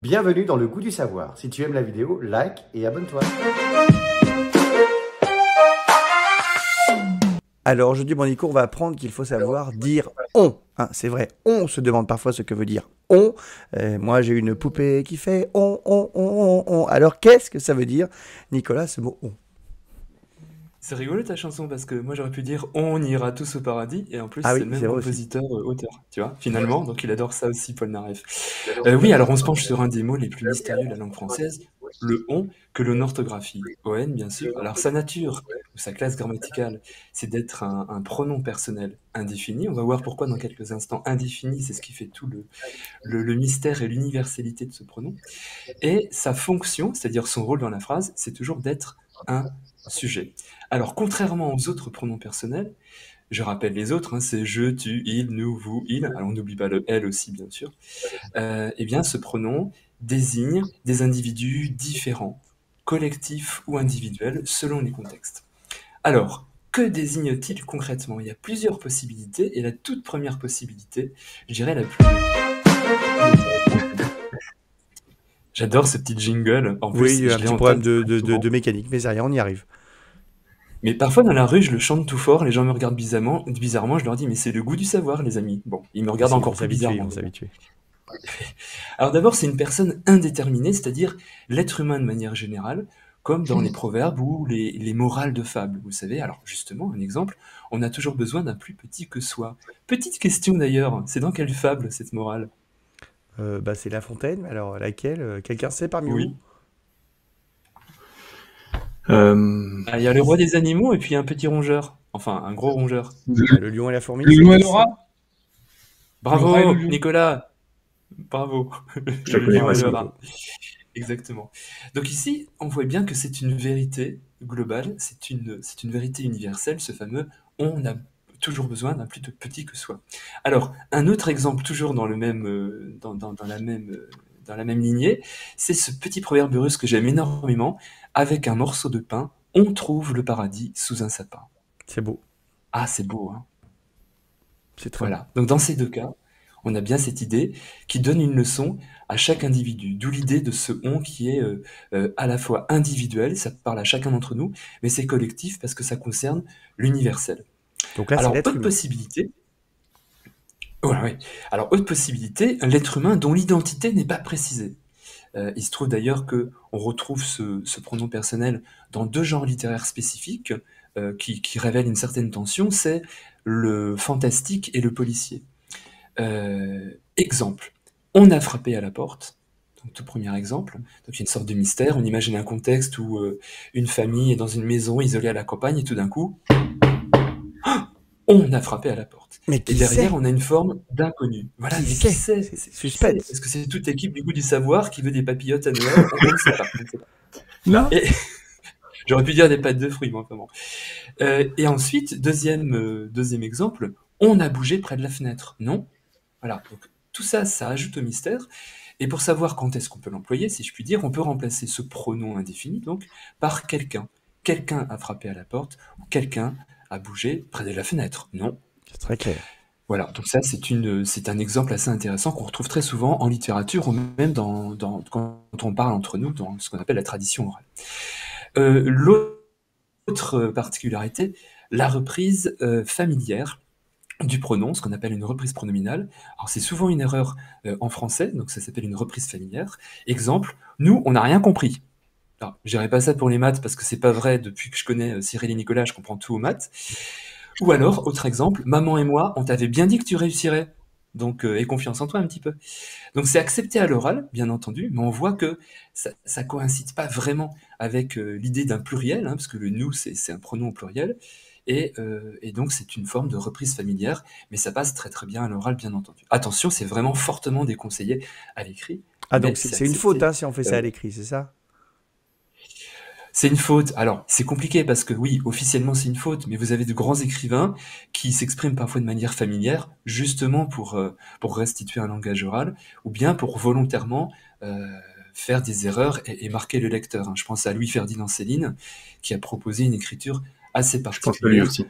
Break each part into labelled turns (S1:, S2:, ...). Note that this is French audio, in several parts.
S1: Bienvenue dans le goût du savoir. Si tu aimes la vidéo, like et abonne-toi. Alors aujourd'hui, mon Nico, on va apprendre qu'il faut savoir dire on. Hein, c'est vrai, on se demande parfois ce que veut dire on. Moi, j'ai une poupée qui fait on. Alors, qu'est-ce que ça veut dire, Nicolas, ce mot on?
S2: C'est rigolo ta chanson parce que moi j'aurais pu dire on ira tous au paradis et en plus
S1: Ah
S2: c'est
S1: oui,
S2: le
S1: c'est
S2: même
S1: vrai aussi.
S2: compositeur auteur, tu vois, finalement, donc il adore ça aussi Paul Naref. Oui, alors on se penche sur un des mots les plus mystérieux de la langue française, le on, que l'on orthographie. On bien sûr. Alors sa nature ou sa classe grammaticale, c'est d'être un pronom personnel indéfini. On va voir pourquoi dans quelques instants. Indéfini, c'est ce qui fait tout le mystère et l'universalité de ce pronom. Et sa fonction, c'est-à-dire son rôle dans la phrase, c'est toujours d'être un sujet. Alors, contrairement aux autres pronoms personnels, je rappelle les autres, hein, c'est je, tu, il, nous, vous, il, alors on n'oublie pas le elle aussi, bien sûr, eh bien, ce pronom désigne des individus différents, collectifs ou individuels, selon les contextes. Alors, que désigne-t-il concrètement? Il y a plusieurs possibilités, et la toute première possibilité, je dirais la plus J'adore ce petit jingle. En
S1: Oui, il
S2: plus,
S1: y a un
S2: je l'ai
S1: petit
S2: en
S1: problème
S2: tête
S1: de,
S2: très
S1: de, de,
S2: souvent.
S1: de mécanique, mais c'est rien, on y arrive.
S2: Mais parfois, dans la rue, je le chante tout fort, les gens me regardent bizarrement, je leur dis, mais c'est le goût du savoir, les amis. Bon, ils me regardent
S1: Ils vont
S2: encore plus
S1: s'habituer, ils
S2: bizarrement,
S1: vont
S2: mais bon.
S1: s'habituer.
S2: Alors d'abord, c'est une personne indéterminée, c'est-à-dire l'être humain de manière générale, comme dans les proverbes ou les morales de fables, vous savez. Alors justement, un exemple, on a toujours besoin d'un plus petit que soi. Petite question d'ailleurs, c'est dans quelle fable cette morale?
S1: C'est La Fontaine, mais alors laquelle? Quelqu'un sait parmi vous?
S2: Oui.
S3: Euh,
S2: Ah, il y a le roi des animaux et puis un petit rongeur. Enfin, un gros rongeur.
S1: Le Lion et la Fourmi,
S3: le
S1: ça
S3: loup et
S1: existe
S3: le rat?
S1: ça?
S3: Le rat et le
S2: Bravo,
S3: lion?
S2: Nicolas! Bravo.
S3: Je la
S2: Le
S3: connais
S2: lion
S3: pas
S2: et le
S1: Bravo
S3: celle-là.
S2: rat.
S1: Nico.
S2: Exactement. Donc ici, on voit bien que c'est une vérité globale, c'est une vérité universelle, ce fameux on a toujours besoin d'un plus petit que soi. Alors, un autre exemple, toujours dans le même, dans la même lignée, c'est ce petit proverbe russe que j'aime énormément. Avec un morceau de pain, on trouve le paradis sous un sapin.
S1: C'est beau,
S2: Ah, c'est beau, hein?
S1: c'est très beau.
S2: Voilà. Donc dans ces deux cas, on a bien cette idée qui donne une leçon à chaque individu. D'où l'idée de ce on qui est à la fois individuel, ça parle à chacun d'entre nous, mais c'est collectif parce que ça concerne l'universel.
S1: Donc là, c'est
S2: Alors,
S1: l'être
S2: autre
S1: humain.
S2: possibilité, ouais, ouais. Alors, autre possibilité, l'être humain dont l'identité n'est pas précisée. Il se trouve d'ailleurs que on retrouve ce pronom personnel dans deux genres littéraires spécifiques qui révèlent une certaine tension, c'est le fantastique et le policier. Exemple, on a frappé à la porte. Donc, tout premier exemple. Donc, il y a une sorte de mystère. On imagine un contexte où une famille est dans une maison isolée à la campagne et tout d'un coup, on a frappé à la porte.
S1: Mais
S2: Et
S1: qui
S2: derrière,
S1: sait?
S2: on a une forme d'inconnu. Voilà,
S1: Qui
S2: mais qui
S1: sait?
S2: sait?
S1: C'est
S2: Qui sait?
S1: suspense.
S2: Est-ce que c'est toute l'équipe du goût du savoir qui veut des papillotes à Noël? On ne sait pas. On ne sait pas.
S3: Là?
S2: Et j'aurais pu dire des pâtes de fruits, moi, vraiment. Et ensuite, deuxième exemple, on a bougé près de la fenêtre. Non? Voilà. Donc, tout ça, ça ajoute au mystère. Et pour savoir quand est-ce qu'on peut l'employer, si je puis dire, on peut remplacer ce pronom indéfini, donc, par quelqu'un. Quelqu'un a frappé à la porte, ou quelqu'un a bougé près de la fenêtre. Non.
S1: C'est très clair.
S2: Voilà. Donc ça, c'est un exemple assez intéressant qu'on retrouve très souvent en littérature ou même quand on parle entre nous dans ce qu'on appelle la tradition orale. L'autre particularité, la reprise familière du pronom, ce qu'on appelle une reprise pronominale. Alors c'est souvent une erreur en français, donc ça s'appelle une reprise familière. Exemple, nous, on n'a rien compris. Alors, je dirais pas ça pour les maths parce que c'est pas vrai. Depuis que je connais Cyril et Nicolas, je comprends tout aux maths. Ou alors, autre exemple, maman et moi, on t'avait bien dit que tu réussirais. Donc, aie confiance en toi un petit peu. Donc, c'est accepté à l'oral, bien entendu, mais on voit que ça coïncide pas vraiment avec l'idée d'un pluriel, hein, parce que le nous, c'est un pronom au pluriel. Et donc, c'est une forme de reprise familière, mais ça passe très très bien à l'oral, bien entendu. Attention, c'est vraiment fortement déconseillé à l'écrit,
S1: Ah,
S2: mais
S1: donc c'est
S2: c'est
S1: c'est une faute
S2: accepté.
S1: hein, si on fait ça
S2: Euh,
S1: à l'écrit, c'est ça?
S2: c'est une faute. Alors, c'est compliqué parce que oui, officiellement c'est une faute, mais vous avez de grands écrivains qui s'expriment parfois de manière familière, justement pour restituer un langage oral, ou bien pour volontairement euh, faire des erreurs et marquer le lecteur, hein. Je pense à Louis-Ferdinand Céline, qui a proposé une écriture assez
S3: Je pense à lui
S2: particulière,
S3: aussi.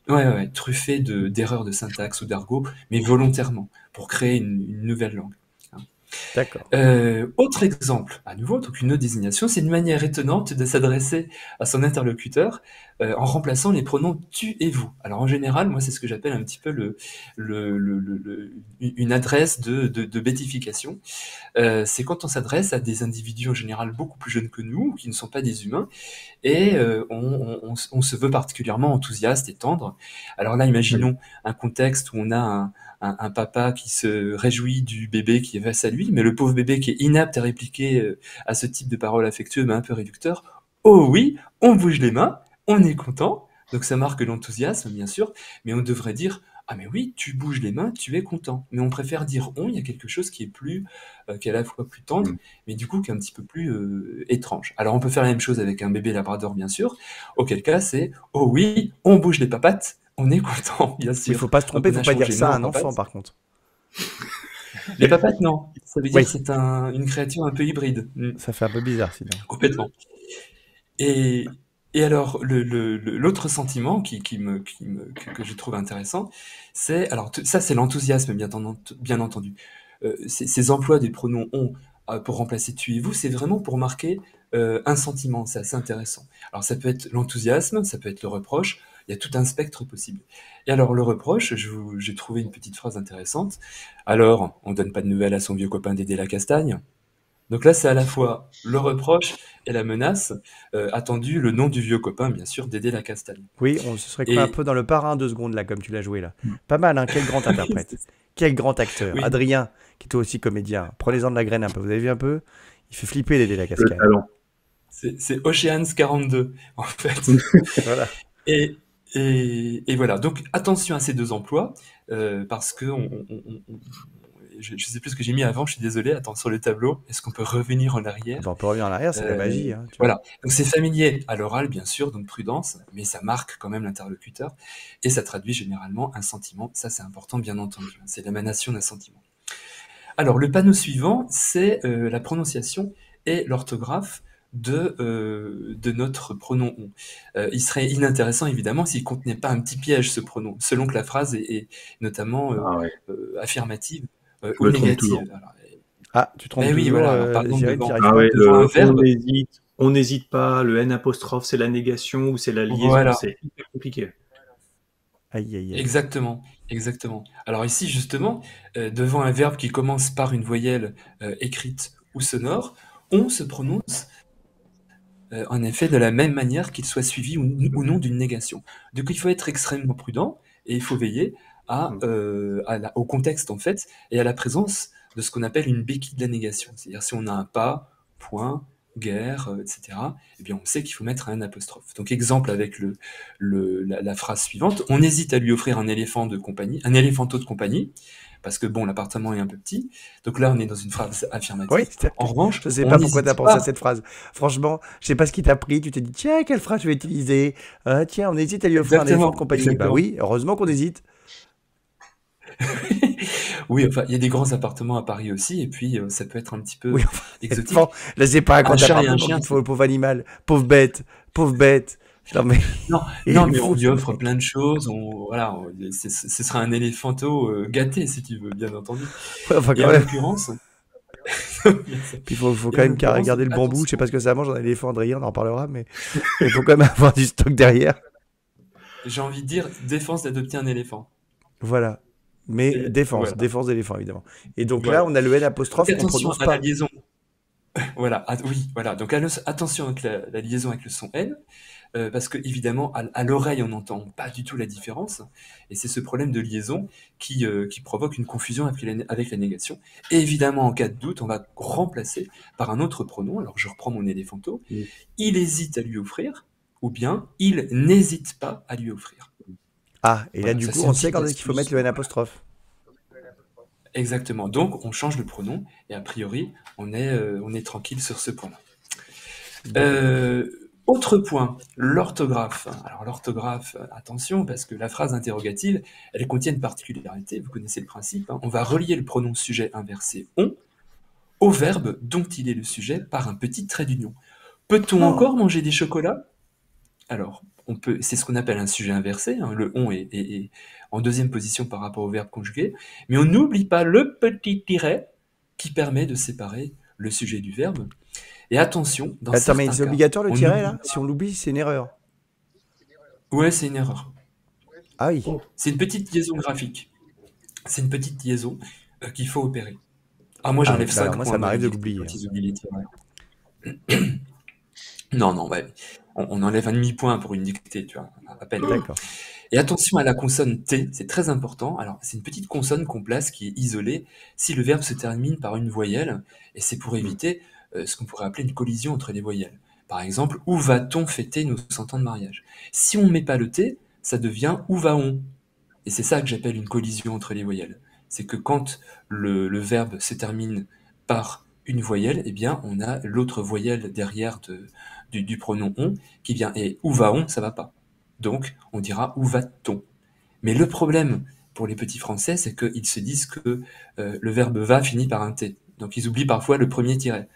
S2: ouais, truffée d'erreurs de syntaxe ou d'argot, mais volontairement, pour créer une nouvelle langue, hein.
S1: D'accord.
S2: Autre exemple, à nouveau, donc une autre désignation, c'est une manière étonnante de s'adresser à son interlocuteur en remplaçant les pronoms tu et vous. Alors en général, moi c'est ce que j'appelle un petit peu une adresse de bêtification. C'est quand on s'adresse à des individus en général beaucoup plus jeunes que nous, qui ne sont pas des humains, et on se veut particulièrement enthousiaste et tendre. Alors là, imaginons un contexte où on a un papa qui se réjouit du bébé qui est face à lui, mais le pauvre bébé qui est inapte à répliquer à ce type de paroles affectueuses, mais un peu réducteur. Oh oui, on bouge les mains, on est content, donc ça marque l'enthousiasme, bien sûr, mais on devrait dire ah mais oui, tu bouges les mains, tu es content. Mais on préfère dire on, il y a quelque chose qui est qui est à la fois plus tendre, mais du coup qui est un petit peu plus étrange. Alors on peut faire la même chose avec un bébé labrador, bien sûr, auquel cas c'est oh oui, on bouge les papates, on est content, bien
S1: Il
S2: sûr.
S1: faut pas se tromper,
S2: Donc,
S1: il
S2: on
S1: faut
S2: a
S1: pas dire
S2: changé
S1: ça
S2: non
S1: à un
S2: papates.
S1: enfant par contre.
S2: Les papates, non. Ça veut dire
S1: Oui.
S2: que c'est une créature un peu hybride.
S1: Ça fait un peu bizarre sinon.
S2: Complètement. Et, et alors, l'autre sentiment que je trouve intéressant, c'est, alors ça c'est l'enthousiasme, bien entendu. Ces emplois des pronoms on pour remplacer tu et vous, c'est vraiment pour marquer un sentiment, c'est assez intéressant. Alors ça peut être l'enthousiasme, ça peut être le reproche, il y a tout un spectre possible. Et alors le reproche, j'ai trouvé une petite phrase intéressante. Alors, on donne pas de nouvelles à son vieux copain Dédé la Castagne. Donc là, c'est à la fois le reproche et la menace, attendu le nom du vieux copain, bien sûr, Dédé la Castagne.
S1: Oui, on se serait cru un
S2: Et
S1: peu dans le Parrain 2 secondes là, comme tu l'as joué là. Pas mal, hein. Quel grand interprète. Quel grand acteur.
S2: oui,
S1: Adrien, qui est toi aussi comédien. Prenez-en de la graine un peu. Vous avez vu un peu? Il fait flipper Dédé la
S3: Le
S1: cascade.
S3: talent.
S2: c'est Oceans 42, en fait.
S1: Voilà.
S2: Et, et voilà, donc attention à ces deux emplois, parce que je ne sais plus ce que j'ai mis avant, je suis désolé, attends, sur le tableau, est-ce qu'on peut revenir en
S1: Ah
S2: arrière?
S1: bah, on peut revenir en arrière, c'est la magie. Hein, tu vois.
S2: Voilà, donc c'est familier à l'oral, bien sûr, donc prudence, mais ça marque quand même l'interlocuteur, et ça traduit généralement un sentiment, ça c'est important bien entendu, c'est l'émanation d'un sentiment. Alors le panneau suivant, c'est la prononciation et l'orthographe de notre pronom on. Il serait inintéressant évidemment s'il ne contenait pas un petit piège ce pronom, selon que la phrase est notamment
S3: Ah ouais.
S2: affirmative
S3: Je
S2: ou
S3: me trompe toujours.
S2: négative. Alors,
S1: Ah, tu trompes
S2: ben oui,
S1: toujours,
S2: voilà, alors par exemple
S1: Cyril, tu n'y
S2: devant,
S1: arrives
S3: Ah
S1: pas?
S3: ouais,
S2: devant un verbe,
S3: on n'hésite pas, le N apostrophe, c'est la négation ou c'est la liaison,
S2: voilà,
S3: c'est hyper compliqué.
S1: Aïe, aïe, aïe.
S2: exactement, exactement. Alors ici justement, devant un verbe qui commence par une voyelle écrite ou sonore, on se prononce en effet de la même manière qu'il soit suivi ou non d'une négation. Donc il faut être extrêmement prudent et il faut veiller au contexte en fait et à la présence de ce qu'on appelle une béquille de la négation. C'est-à-dire si on a un pas, point, guerre, etc., eh bien on sait qu'il faut mettre un apostrophe. Donc exemple avec la phrase suivante, on hésite à lui offrir un éléphant de compagnie, un éléphanteau de compagnie, parce que bon, l'appartement est un peu petit. Donc là, on est dans une phrase
S1: Oui,
S2: affirmative. En revanche,
S1: je sais
S2: on
S1: pas pourquoi tu as
S2: n'hésite
S1: pensé à
S2: pas.
S1: cette phrase. Franchement, je sais pas ce qui t'a pris. Tu t'es dit, tiens, quelle phrase je vais utiliser? Tiens, on hésite à lui offrir un éléphant de
S2: Exactement,
S1: compagnie. Bah
S2: exactement.
S1: oui, heureusement qu'on hésite.
S2: Oui, enfin, il y a des grands appartements à Paris aussi, et puis ça peut être un petit
S1: Oui,
S2: peu
S1: enfin,
S2: exotique.
S1: là, c'est pas un
S2: Un
S1: grand
S2: chat et un
S1: appartement
S2: chien,
S1: qu'il faut, le pauvre animal. Pauvre bête. Pauvre bête. Non, mais
S2: non,
S1: il
S2: non,
S1: est
S2: mais on
S1: fou,
S2: lui
S1: ce
S2: offre
S1: mec.
S2: plein de choses. Ce sera un éléphanto gâté, si tu veux, bien entendu.
S1: Ouais, enfin,
S2: Et
S1: quand
S2: en
S1: même.
S2: l'occurrence,
S1: Puis il faut
S2: et
S1: quand
S2: en
S1: même
S2: l'occurrence,
S1: garder
S2: donc
S1: le bambou. Je sais pas
S2: attention.
S1: ce que ça mange, un éléphant, Adrien, on en reparlera, mais il faut quand même avoir du stock derrière.
S2: J'ai envie de dire défense d'adopter un éléphant.
S1: Voilà. Mais défense,
S2: Voilà,
S1: défense d'éléphant, évidemment. Et donc là,
S2: voilà.
S1: on a le N
S2: Donc
S1: apostrophe qu'on
S2: attention
S1: prononce
S2: à la
S1: pas.
S2: liaison. Voilà, oui, voilà. Donc attention avec la liaison avec le son N. Parce que évidemment à l'oreille on n'entend pas du tout la différence et c'est ce problème de liaison qui provoque une confusion avec la négation. Et évidemment en cas de doute on va remplacer par un autre pronom. Alors je reprends mon éléphanto. Il hésite à lui offrir ou bien il n'hésite pas à lui offrir.
S1: Ah, et là,
S2: Voilà,
S1: du
S2: ça
S1: coup,
S2: c'est
S1: on
S2: une
S1: sait
S2: petite
S1: quand est-ce qu'il faut mettre
S2: astuce.
S1: le N
S2: Voilà.
S1: apostrophe.
S2: Exactement. Donc on change le pronom et a priori on est tranquille sur ce point-là.
S1: Bon.
S2: Autre point, l'orthographe. Alors l'orthographe, attention, parce que la phrase interrogative, elle contient une particularité, vous connaissez le principe, hein. On va relier le pronom sujet inversé on au verbe dont il est le sujet par un petit trait d'union. Peut-on
S1: Oh,
S2: encore manger des chocolats? Alors, c'est ce qu'on appelle un sujet inversé, hein. Le on est en deuxième position par rapport au verbe conjugué, mais on n'oublie pas le petit tiret qui permet de séparer le sujet du verbe. Et attention, dans
S1: Attends, mais
S2: certains
S1: c'est
S2: cas,
S1: obligatoire le
S2: on
S1: tiret
S2: oublie.
S1: là? Si on l'oublie, c'est une erreur.
S2: Ouais, c'est une erreur.
S1: Ah oui.
S3: Oh,
S2: C'est une petite liaison graphique. C'est une petite liaison qu'il faut opérer. Ah, moi,
S1: Ah oui,
S2: j'enlève
S1: bah alors
S2: 5
S1: moi
S2: points
S1: ça
S2: à
S1: m'arrive
S2: bonne
S1: de
S2: dictée
S1: l'oublier,
S2: quand
S1: hein.
S2: ils oublient les tirets. Non, non, ouais. On enlève un demi-point pour une dictée, tu vois, à peine.
S1: D'accord.
S2: Et attention à la consonne T, c'est très important. Alors, c'est une petite consonne qu'on place qui est isolée si le verbe se termine par une voyelle, et c'est pour éviter ce qu'on pourrait appeler une collision entre les voyelles. Par exemple, où va-t-on fêter nos 100 ans de mariage? Si on ne met pas le T, ça devient où va-on? Et c'est ça que j'appelle une collision entre les voyelles. C'est que quand le verbe se termine par une voyelle, eh bien, on a l'autre voyelle derrière du pronom on qui vient. Et où va-on, ça va pas. Donc, on dira où va-t-on. Mais le problème pour les petits français, c'est qu'ils se disent que le verbe va finit par un T. Donc, ils oublient parfois le premier tiret.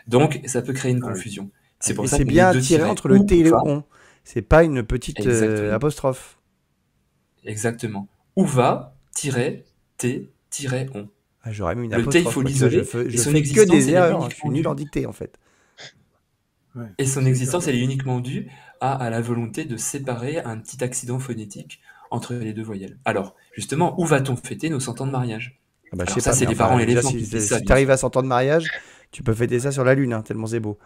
S2: Donc, ça peut créer une
S3: ah oui.
S2: confusion. C'est pour
S1: Et
S2: ça
S1: c'est
S2: qu'on met
S1: bien
S2: deux
S1: tiré
S2: tirets.
S1: entre le
S2: Où
S1: T et le
S2: va,
S1: on. C'est pas une petite
S2: exactement.
S1: apostrophe.
S2: Exactement. Où va, tiret, T, tiret, on.
S1: Ah, j'aurais mis une
S2: Le T, il
S1: apostrophe.
S2: faut
S1: Moi, tu vois,
S2: l'isoler, et
S1: je
S2: son
S1: fais que
S2: existence,
S1: des
S2: elle est
S1: erreurs, hein. Je suis
S2: uniquement
S1: nul en
S2: due,
S1: dictée en fait.
S3: Ouais.
S2: et son
S3: C'est dur,
S2: existence,
S3: là.
S2: elle est uniquement due à la volonté de séparer un petit accident phonétique entre les deux voyelles. Alors, justement, où va-t-on fêter nos 100 ans de mariage?
S1: Ah bah je
S2: Alors
S1: sais
S2: ça,
S1: pas,
S2: c'est
S1: mais
S2: les parents
S1: enfin déjà
S2: éléphants qui disent ça,
S1: si
S2: bien
S1: t'arrives
S2: sûr.
S1: à 100 ans de mariage, tu peux fêter ça sur la lune, hein, tellement c'est beau.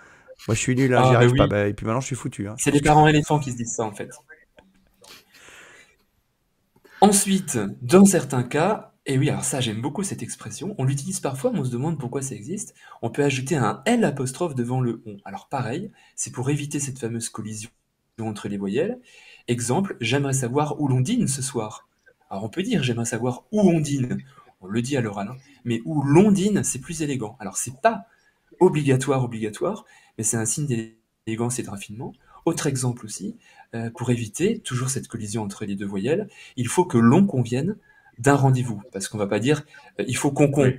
S1: Moi je suis nul, hein, j'y
S2: Ah, ben
S1: arrive pas.
S2: oui,
S1: Bah, et puis maintenant je suis foutu, hein. Je
S2: c'est les
S1: pense que...
S2: parents éléphants qui se disent ça, en fait. Ensuite, dans certains cas, et oui, alors ça, j'aime beaucoup cette expression, on l'utilise parfois, mais on se demande pourquoi ça existe, on peut ajouter un L apostrophe devant le on. Alors pareil, c'est pour éviter cette fameuse collision entre les voyelles. Exemple, j'aimerais savoir où l'on dîne ce soir. Alors on peut dire j'aimerais savoir où on dîne, on le dit à l'oral, hein, mais où l'on dîne, c'est plus élégant. Alors c'est pas obligatoire, mais c'est un signe d'élégance et de raffinement. Autre exemple aussi, pour éviter toujours cette collision entre les deux voyelles, il faut que l'on convienne d'un rendez-vous, parce qu'on va pas dire il faut
S3: Oui.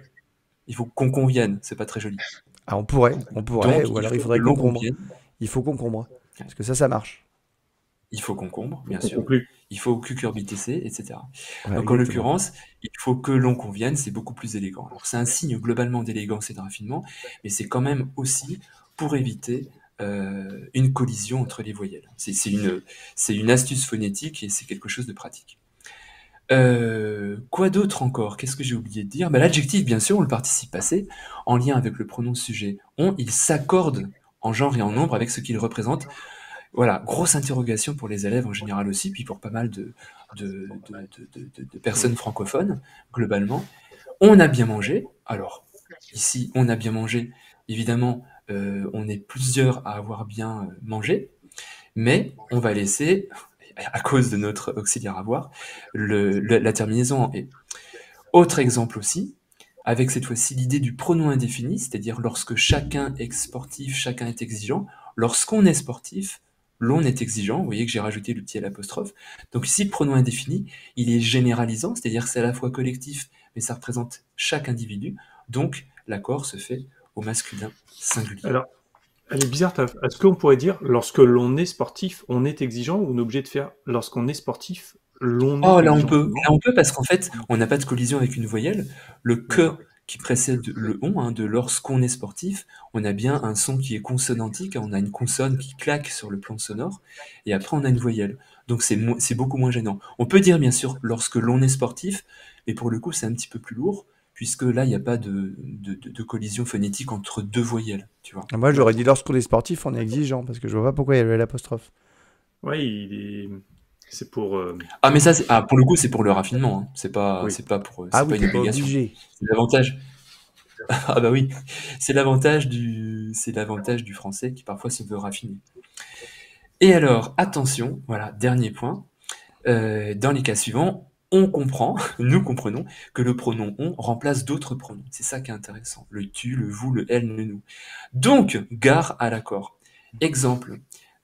S2: il faut qu'on convienne, c'est pas très joli.
S1: Ah on pourrait,
S2: Donc
S1: ou
S2: il
S1: alors il
S2: faut que
S1: faudrait
S2: l'on
S1: concombre.
S2: convienne,
S1: Il faut concombre. Parce que ça marche.
S2: il faut concombre,
S3: On
S2: bien sûr,
S3: conclut.
S2: il faut cucurbitacé, etc.
S1: Ouais,
S2: Donc en
S1: exactement.
S2: l'occurrence, il faut que l'on convienne, c'est beaucoup plus élégant. Alors c'est un signe globalement d'élégance et de raffinement, mais c'est quand même aussi pour éviter une collision entre les voyelles. C'est une astuce phonétique et c'est quelque chose de pratique. Quoi d'autre encore? Qu'est-ce que j'ai oublié de dire? Bah, l'adjectif, bien sûr, ou le participe passé, en lien avec le pronom sujet on, il s'accorde en genre et en nombre avec ce qu'il représente. Voilà, grosse interrogation pour les élèves en général aussi, puis pour pas mal de personnes francophones, globalement. On a bien mangé. Alors, ici, on a bien mangé. Évidemment, on est plusieurs à avoir bien mangé, mais on va laisser, à cause de notre auxiliaire avoir, la terminaison en et. Autre exemple aussi, avec cette fois-ci l'idée du pronom indéfini, c'est-à-dire lorsque chacun est sportif, chacun est exigeant. Lorsqu'on est sportif, l'on est exigeant. Vous voyez que j'ai rajouté le petit L apostrophe. Donc ici, le pronom indéfini, il est généralisant, c'est-à-dire que c'est à la fois collectif, mais ça représente chaque individu. Donc l'accord se fait au masculin singulier.
S3: Alors, elle est bizarre. Est-ce qu'on pourrait dire lorsque l'on est sportif, on est exigeant, ou on est obligé de faire lorsqu'on est sportif, l'on
S2: Oh,
S3: est exigeant?
S2: là on peut parce qu'en fait, on n'a pas de collision avec une voyelle. Le que
S3: D'accord.
S2: qui précède le on, hein, de lorsqu'on est sportif, on a bien un son qui est consonantique, hein, on a une consonne qui claque sur le plan sonore, et après on a une voyelle. Donc c'est beaucoup moins gênant. On peut dire bien sûr lorsque l'on est sportif, mais pour le coup c'est un petit peu plus lourd, puisque là il n'y a pas de collision phonétique entre deux voyelles, tu vois.
S1: Moi j'aurais dit lorsqu'on est sportif, on est exigeant, parce que je vois pas pourquoi il y avait l'apostrophe.
S3: Oui, c'est pour.
S2: Ah mais ça, pour le coup c'est pour le raffinement, hein.
S3: Oui.
S2: C'est pas pour,
S1: Ah
S2: c'est
S1: oui,
S2: pas une
S1: t'es pas
S2: obligation.
S1: obligé.
S2: C'est l'avantage. Ah bah oui, c'est l'avantage du français qui parfois se veut raffiné. Et alors, attention, voilà, dernier point. Dans les cas suivants, on comprend, nous comprenons, que le pronom on remplace d'autres pronoms. C'est ça qui est intéressant. Le tu, le vous, le elle, le nous. Donc, gare à l'accord. Exemple,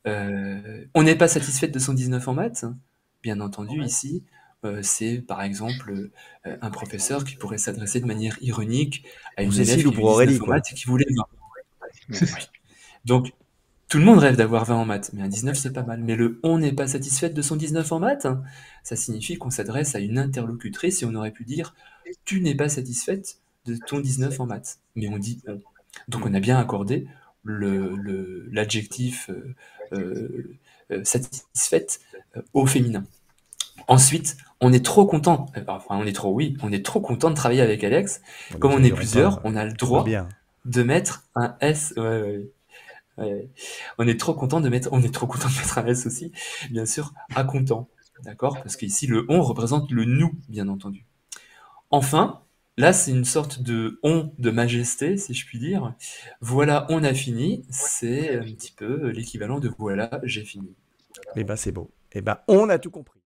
S2: on n'est pas satisfait de 119 en maths. Bien entendu, ici, c'est par exemple un professeur qui pourrait s'adresser de manière ironique à
S1: Pour
S2: une élève
S1: Cécile ou
S2: qui a eu
S1: pour Aurélie,
S2: 19 en
S1: quoi.
S2: maths et qui voulait 20. Oui. Donc, tout le monde rêve d'avoir 20 en maths, mais un 19 c'est pas mal. Mais le on n'est pas satisfait de son 19 en maths, ça signifie qu'on s'adresse à une interlocutrice et on aurait pu dire tu n'es pas satisfaite de ton 19 en maths, mais on dit on. Donc on a bien accordé l'adjectif satisfaite au féminin. Ensuite, on est trop content, enfin on est trop content de travailler avec Alex. Comme on est plusieurs, on a le
S1: tout va
S2: droit
S1: bien.
S2: de mettre un S. Ouais. On est trop content de mettre un S aussi, bien sûr, à content, d'accord? Parce qu'ici le on représente le nous, bien entendu. Enfin, là c'est une sorte de on de majesté, si je puis dire. Voilà, on a fini, c'est un petit peu l'équivalent de voilà, j'ai fini.
S1: Eh ben, c'est beau. Eh ben, on a tout compris.